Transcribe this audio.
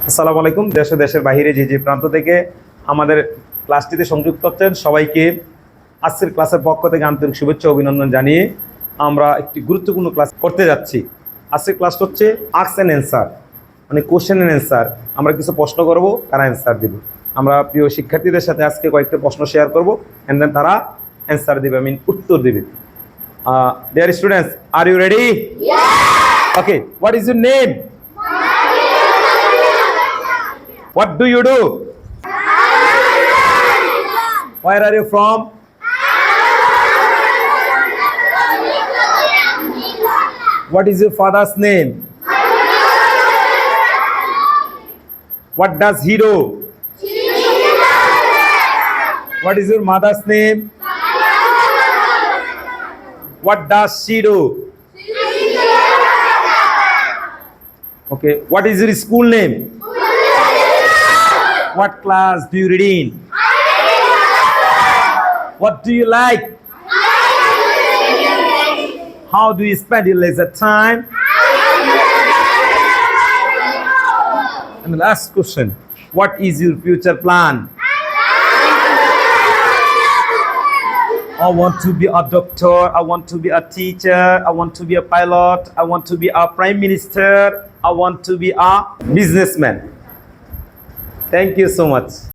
আসসালামু আলাইকুম। দেশে দেশের বাইরে যে প্রান্ত থেকে আমাদের ক্লাসটিতে সংযুক্ত হচ্ছেন সবাইকে আজকের ক্লাসের পক্ষ থেকে আন্তরিক শুভেচ্ছা অভিনন্দন জানিয়ে আমরা একটি গুরুত্বপূর্ণ ক্লাস করতে যাচ্ছি। আজকের ক্লাসটা হচ্ছে আস্ক অ্যান্ড অ্যান্সার, মানে কোশ্চেন অ্যান্ড অ্যান্সার। আমরা কিছু প্রশ্ন করব, তারা অ্যান্সার দেবে। আমরা প্রিয় শিক্ষার্থীদের সাথে আজকে কয়েকটা প্রশ্ন শেয়ার করব, অ্যান্ড দেন তারা অ্যান্সার দেবে, উত্তর দেবে। Dear students, are you ready? Okay, what is your name? What do you do? Where are you from? What is your father's name? What does he do? What is your mother's name? What does she do? Okay, what is your school name? What class do you read in? What do you like? How do you spend your leisure time? And the last question, what is your future plan? I want to be a doctor, I want to be a teacher, I want to be a pilot, I want to be a prime minister, I want to be a businessman. Thank you so much.